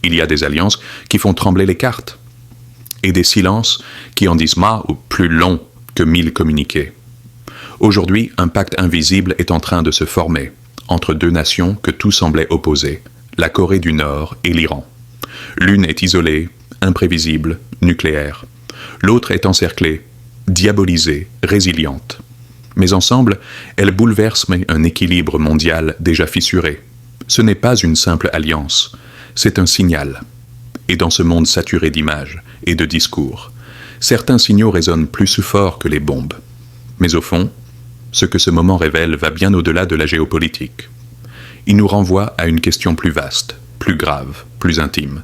Il y a des alliances qui font trembler les cartes. Et des silences qui en disent ou plus longs que 1000 communiqués. Aujourd'hui, un pacte invisible est en train de se former entre deux nations que tout semblait opposer, la Corée du Nord et l'Iran. L'une est isolée, imprévisible, nucléaire. L'autre est encerclée, diabolisée, résiliente. Mais ensemble, elles bouleversent un équilibre mondial déjà fissuré. Ce n'est pas une simple alliance, c'est un signal. Et dans ce monde saturé d'images et de discours, certains signaux résonnent plus fort que les bombes. Mais au fond, ce que ce moment révèle va bien au-delà de la géopolitique. Il nous renvoie à une question plus vaste, plus grave, plus intime.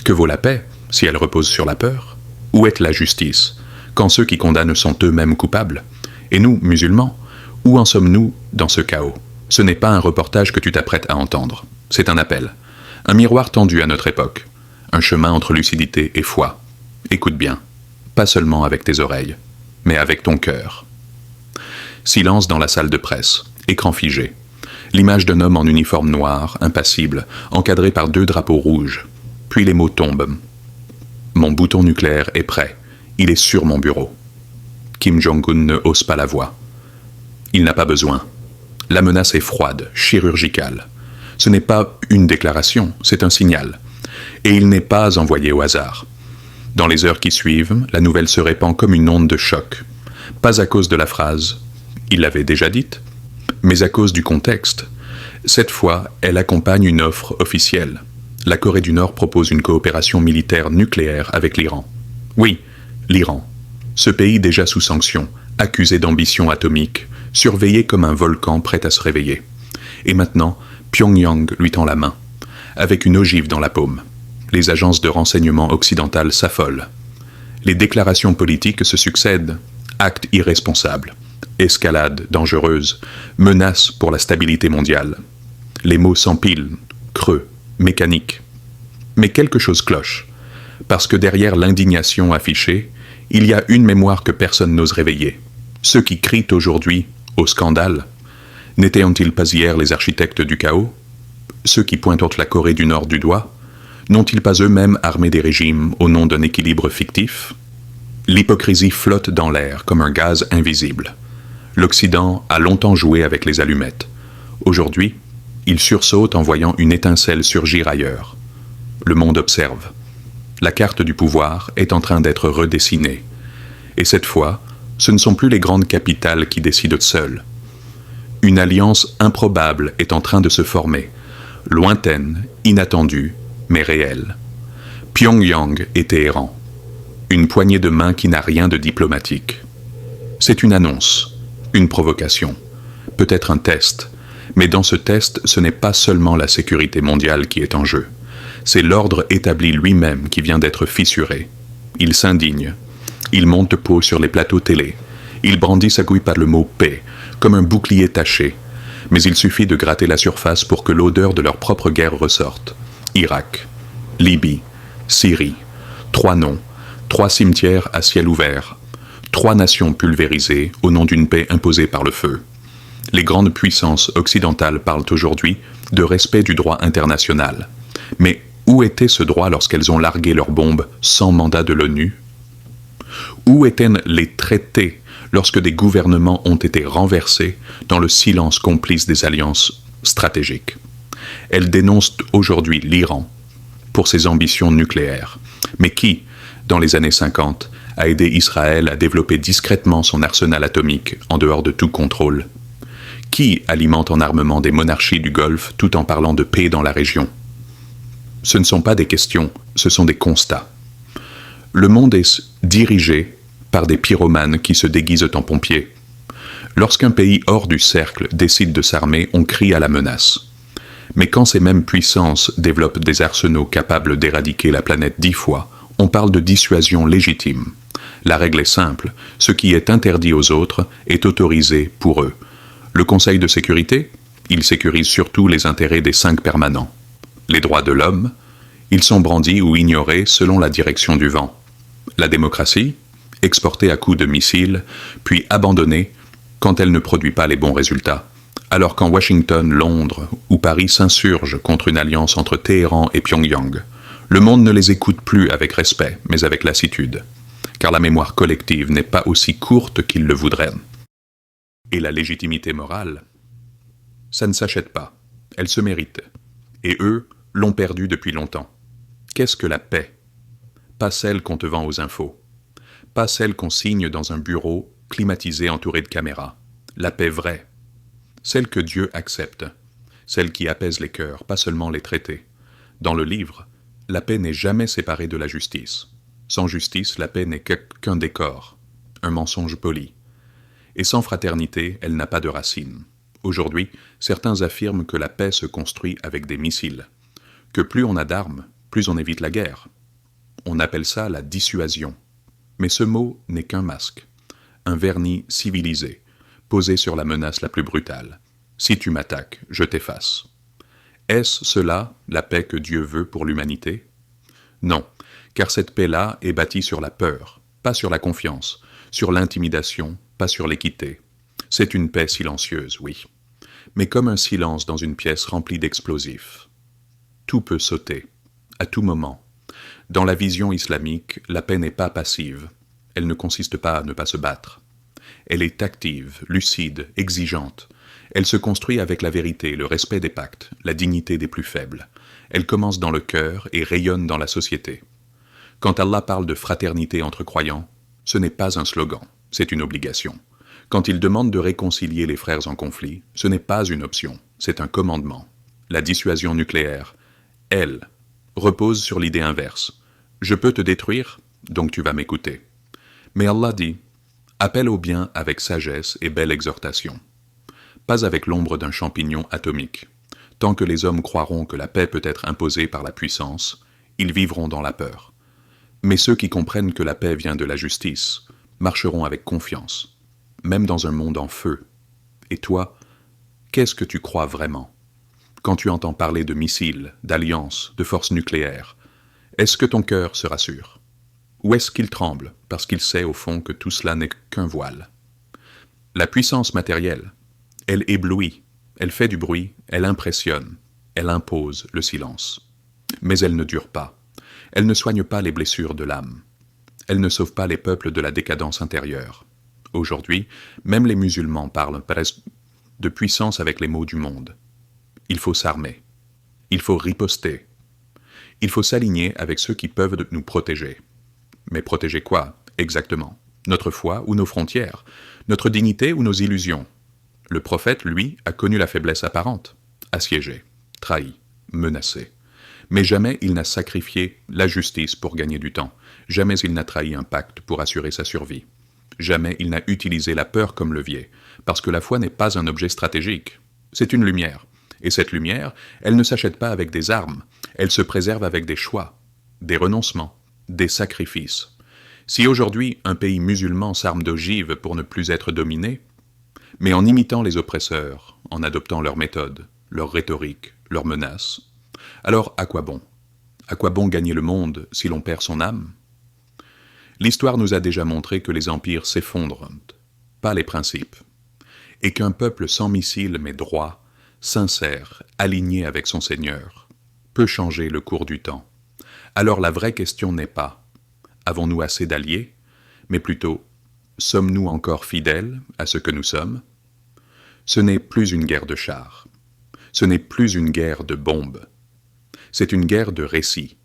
Que vaut la paix si elle repose sur la peur? Où est la justice quand ceux qui condamnent sont eux-mêmes coupables? Et nous, musulmans, où en sommes-nous dans ce chaos? Ce n'est pas un reportage que tu t'apprêtes à entendre. C'est un appel. Un miroir tendu à notre époque. Un chemin entre lucidité et foi. Écoute bien. Pas seulement avec tes oreilles, mais avec ton cœur. Silence dans la salle de presse. Écran figé. L'image d'un homme en uniforme noir, impassible, encadré par 2 drapeaux rouges. Puis les mots tombent. Mon bouton nucléaire est prêt. Il est sur mon bureau. Kim Jong-un ne hausse pas la voix. Il n'a pas besoin. La menace est froide, chirurgicale. Ce n'est pas une déclaration, c'est un signal. Et il n'est pas envoyé au hasard. Dans les heures qui suivent, la nouvelle se répand comme une onde de choc. Pas à cause de la phrase « il l'avait déjà dite », mais à cause du contexte. Cette fois, elle accompagne une offre officielle. La Corée du Nord propose une coopération militaire nucléaire avec l'Iran. Oui, l'Iran. Ce pays déjà sous sanction, accusé d'ambition atomique, surveillé comme un volcan prêt à se réveiller. Et maintenant, Pyongyang lui tend la main, avec une ogive dans la paume. Les agences de renseignement occidentales s'affolent. Les déclarations politiques se succèdent, actes irresponsables, escalade dangereuse, menace pour la stabilité mondiale. Les mots s'empilent, creux, mécaniques. Mais quelque chose cloche, parce que derrière l'indignation affichée, il y a une mémoire que personne n'ose réveiller. Ceux qui crient aujourd'hui au scandale, n'étaient-ils pas hier les architectes du chaos? Ceux qui pointent la Corée du Nord du doigt, n'ont-ils pas eux-mêmes armé des régimes au nom d'un équilibre fictif? L'hypocrisie flotte dans l'air comme un gaz invisible. L'Occident a longtemps joué avec les allumettes. Aujourd'hui, il sursaute en voyant une étincelle surgir ailleurs. Le monde observe. La carte du pouvoir est en train d'être redessinée. Et cette fois, ce ne sont plus les grandes capitales qui décident seules. Une alliance improbable est en train de se former, lointaine, inattendue, mais réelle. Pyongyang et Téhéran. Une poignée de main qui n'a rien de diplomatique. C'est une annonce, une provocation, peut-être un test, mais dans ce test, ce n'est pas seulement la sécurité mondiale qui est en jeu. C'est l'ordre établi lui-même qui vient d'être fissuré. Il s'indigne. Il monte peau sur les plateaux télé. Il brandit sa couille par le mot « paix », comme un bouclier taché. Mais il suffit de gratter la surface pour que l'odeur de leur propre guerre ressorte. Irak, Libye, Syrie. 3 noms, 3 cimetières à ciel ouvert. 3 nations pulvérisées au nom d'une paix imposée par le feu. Les grandes puissances occidentales parlent aujourd'hui de respect du droit international. Mais où était ce droit lorsqu'elles ont largué leurs bombes sans mandat de l'ONU? Où étaient les traités lorsque des gouvernements ont été renversés dans le silence complice des alliances stratégiques? Elles dénoncent aujourd'hui l'Iran pour ses ambitions nucléaires. Mais qui, dans les années 50, a aidé Israël à développer discrètement son arsenal atomique en dehors de tout contrôle? Qui alimente en armement des monarchies du Golfe tout en parlant de paix dans la région? Ce ne sont pas des questions, ce sont des constats. Le monde est dirigé par des pyromanes qui se déguisent en pompiers. Lorsqu'un pays hors du cercle décide de s'armer, on crie à la menace. Mais quand ces mêmes puissances développent des arsenaux capables d'éradiquer la planète 10 fois, on parle de dissuasion légitime. La règle est simple, ce qui est interdit aux autres est autorisé pour eux. Le Conseil de sécurité, il sécurise surtout les intérêts des 5 permanents. Les droits de l'homme, ils sont brandis ou ignorés selon la direction du vent. La démocratie, exportée à coups de missiles, puis abandonnée quand elle ne produit pas les bons résultats. Alors quand Washington, Londres ou Paris s'insurgent contre une alliance entre Téhéran et Pyongyang, Le monde ne les écoute plus avec respect, mais avec lassitude, car la mémoire collective n'est pas aussi courte qu'ils le voudraient. Et la légitimité morale, ça ne s'achète pas, elle se mérite. Et eux l'ont perdue depuis longtemps. Qu'est-ce que la paix? Pas celle qu'on te vend aux infos. Pas celle qu'on signe dans un bureau climatisé entouré de caméras. La paix vraie. Celle que Dieu accepte. Celle qui apaise les cœurs, pas seulement les traités. Dans le livre, la paix n'est jamais séparée de la justice. Sans justice, la paix n'est qu'un décor, un mensonge poli. Et sans fraternité, elle n'a pas de racines. Aujourd'hui, certains affirment que la paix se construit avec des missiles, que plus on a d'armes, plus on évite la guerre. On appelle ça la dissuasion. Mais ce mot n'est qu'un masque, un vernis civilisé, posé sur la menace la plus brutale. Si tu m'attaques, je t'efface. Est-ce cela la paix que Dieu veut pour l'humanité? Non, car cette paix-là est bâtie sur la peur, pas sur la confiance, sur l'intimidation, pas sur l'équité. C'est une paix silencieuse, oui, mais comme un silence dans une pièce remplie d'explosifs. Tout peut sauter, à tout moment. Dans la vision islamique, la paix n'est pas passive. Elle ne consiste pas à ne pas se battre. Elle est active, lucide, exigeante. Elle se construit avec la vérité, le respect des pactes, la dignité des plus faibles. Elle commence dans le cœur et rayonne dans la société. Quand Allah parle de fraternité entre croyants, ce n'est pas un slogan, c'est une obligation. Quand il demande de réconcilier les frères en conflit, ce n'est pas une option, c'est un commandement. La dissuasion nucléaire, elle, repose sur l'idée inverse. Je peux te détruire, donc tu vas m'écouter. Mais Allah dit, appelle au bien avec sagesse et belle exhortation. Pas avec l'ombre d'un champignon atomique. Tant que les hommes croiront que la paix peut être imposée par la puissance, ils vivront dans la peur. Mais ceux qui comprennent que la paix vient de la justice marcheront avec confiance, même dans un monde en feu. Et toi, qu'est-ce que tu crois vraiment? Quand tu entends parler de missiles, d'alliances, de forces nucléaires, est-ce que ton cœur se rassure? Ou est-ce qu'il tremble parce qu'il sait au fond que tout cela n'est qu'un voile? La puissance matérielle, elle éblouit, elle fait du bruit, elle impressionne, elle impose le silence. Mais elle ne dure pas. Elle ne soigne pas les blessures de l'âme. Elle ne sauve pas les peuples de la décadence intérieure. Aujourd'hui, même les musulmans parlent presque de puissance avec les mots du monde. Il faut s'armer. Il faut riposter. Il faut s'aligner avec ceux qui peuvent nous protéger. Mais protéger quoi, exactement? Notre foi ou nos frontières? Notre dignité ou nos illusions? Le prophète, lui, a connu la faiblesse apparente, assiégé, trahi, menacé. Mais jamais il n'a sacrifié la justice pour gagner du temps. Jamais il n'a trahi un pacte pour assurer sa survie. Jamais il n'a utilisé la peur comme levier, parce que la foi n'est pas un objet stratégique. C'est une lumière. Et cette lumière, elle ne s'achète pas avec des armes, elle se préserve avec des choix, des renoncements, des sacrifices. Si aujourd'hui un pays musulman s'arme d'ogives pour ne plus être dominé, mais en imitant les oppresseurs, en adoptant leurs méthodes, leur rhétorique, leurs menaces, alors à quoi bon? À quoi bon gagner le monde si l'on perd son âme? L'histoire nous a déjà montré que les empires s'effondrent, pas les principes, et qu'un peuple sans missiles mais droit, sincère, aligné avec son Seigneur, peut changer le cours du temps. Alors la vraie question n'est pas « avons-nous assez d'alliés ?», mais plutôt « sommes-nous encore fidèles à ce que nous sommes ?» Ce n'est plus une guerre de chars, ce n'est plus une guerre de bombes, c'est une guerre de récits.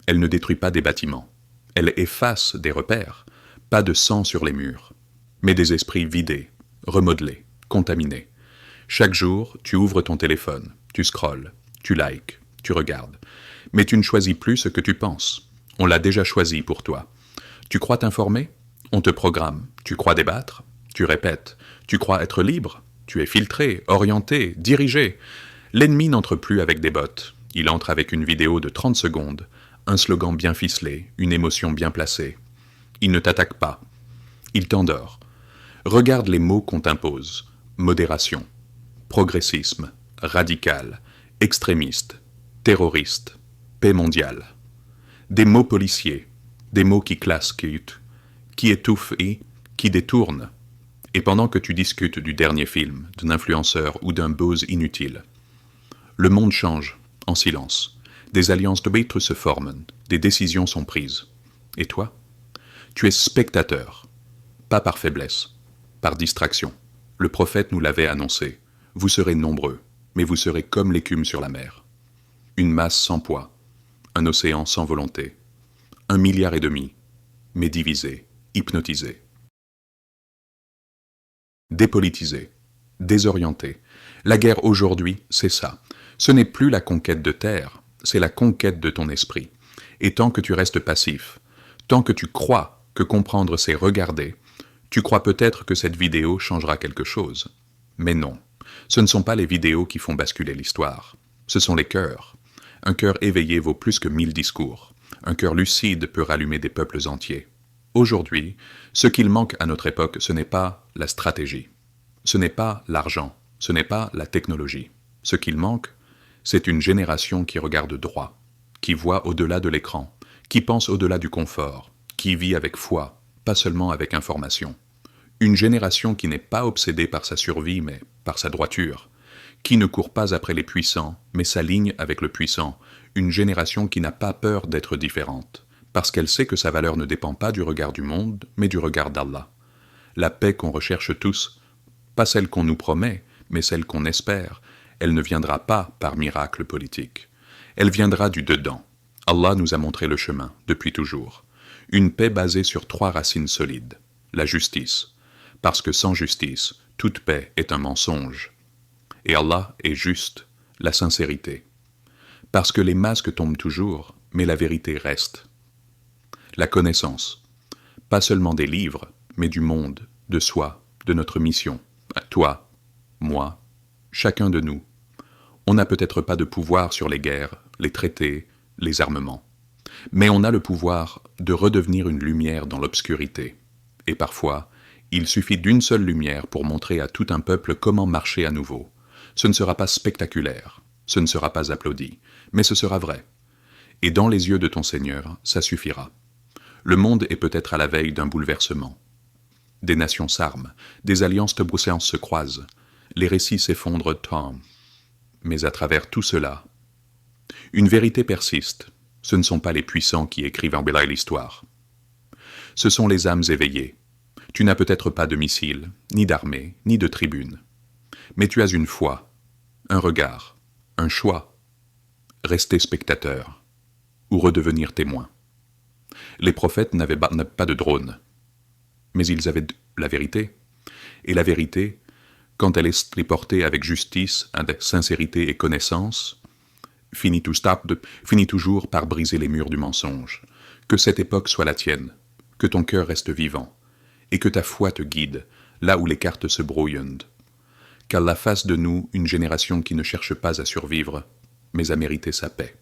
Elle ne détruit pas des bâtiments, elle efface des repères, pas de sang sur les murs, mais des esprits vidés, remodelés, contaminés. Chaque jour, tu ouvres ton téléphone, tu scrolles, tu likes, tu regardes. Mais tu ne choisis plus ce que tu penses. On l'a déjà choisi pour toi. Tu crois t'informer? On te programme. Tu crois débattre? Tu répètes. Tu crois être libre? Tu es filtré, orienté, dirigé. L'ennemi n'entre plus avec des bots. Il entre avec une vidéo de 30 secondes, un slogan bien ficelé, une émotion bien placée. Il ne t'attaque pas. Il t'endort. Regarde les mots qu'on t'impose. Modération. Progressisme, radical, extrémiste, terroriste, paix mondiale. Des mots policiers, des mots qui classent, qui étouffent et qui détournent. Et pendant que tu discutes du dernier film, d'un influenceur ou d'un buzz inutile, le monde change, en silence. Des alliances de bêtes se forment, Des décisions sont prises. Et toi? Tu es spectateur, pas par faiblesse, par distraction. Le prophète nous l'avait annoncé. Vous serez nombreux, mais vous serez comme l'écume sur la mer. Une masse sans poids, un océan sans volonté. 1,5 milliard, mais divisé, hypnotisé. Dépolitisé, désorienté. La guerre aujourd'hui, c'est ça. Ce n'est plus la conquête de terre, c'est la conquête de ton esprit. Et tant que tu restes passif, tant que tu crois que comprendre c'est regarder, tu crois peut-être que cette vidéo changera quelque chose. Mais non, ce ne sont pas les vidéos qui font basculer l'histoire. Ce sont les cœurs. Un cœur éveillé vaut plus que 1000 discours. Un cœur lucide peut rallumer des peuples entiers. Aujourd'hui, ce qu'il manque à notre époque, ce n'est pas la stratégie. Ce n'est pas l'argent. Ce n'est pas la technologie. Ce qu'il manque, c'est une génération qui regarde droit, qui voit au-delà de l'écran, qui pense au-delà du confort, qui vit avec foi, pas seulement avec information. Une génération qui n'est pas obsédée par sa survie, mais par sa droiture, qui ne court pas après les puissants, mais s'aligne avec le puissant. Une génération qui n'a pas peur d'être différente, parce qu'elle sait que sa valeur ne dépend pas du regard du monde, mais du regard d'Allah. La paix qu'on recherche tous, pas celle qu'on nous promet, mais celle qu'on espère, elle ne viendra pas par miracle politique. Elle viendra du dedans. Allah nous a montré le chemin, depuis toujours. Une paix basée sur 3 racines solides. La justice, parce que sans justice, toute paix est un mensonge. Et Allah est juste, la sincérité. Parce que les masques tombent toujours, mais la vérité reste. La connaissance, pas seulement des livres, mais du monde, de soi, de notre mission. Toi, moi, chacun de nous. On n'a peut-être pas de pouvoir sur les guerres, les traités, les armements. Mais on a le pouvoir de redevenir une lumière dans l'obscurité. Et parfois, il suffit d'une seule lumière pour montrer à tout un peuple comment marcher à nouveau. Ce ne sera pas spectaculaire, ce ne sera pas applaudi, mais ce sera vrai. Et dans les yeux de ton Seigneur, ça suffira. Le monde est peut-être à la veille d'un bouleversement. Des nations s'arment, des alliances tebrousséennes se croisent, les récits s'effondrent tant. Mais à travers tout cela, une vérité persiste. Ce ne sont pas les puissants qui écrivent en Belaï l'histoire. Ce sont les âmes éveillées. Tu n'as peut-être pas de missiles, ni d'armée, ni de tribune. Mais tu as une foi, un regard, un choix. Rester spectateur ou redevenir témoin. Les prophètes n'avaient pas de drone, mais ils avaient la vérité. Et la vérité, quand elle est portée avec justice, avec sincérité et connaissance, finit toujours par briser les murs du mensonge. Que cette époque soit la tienne, que ton cœur reste vivant, et que ta foi te guide, là où les cartes se brouillent. Qu'Allah fasse de nous une génération qui ne cherche pas à survivre, mais à mériter sa paix.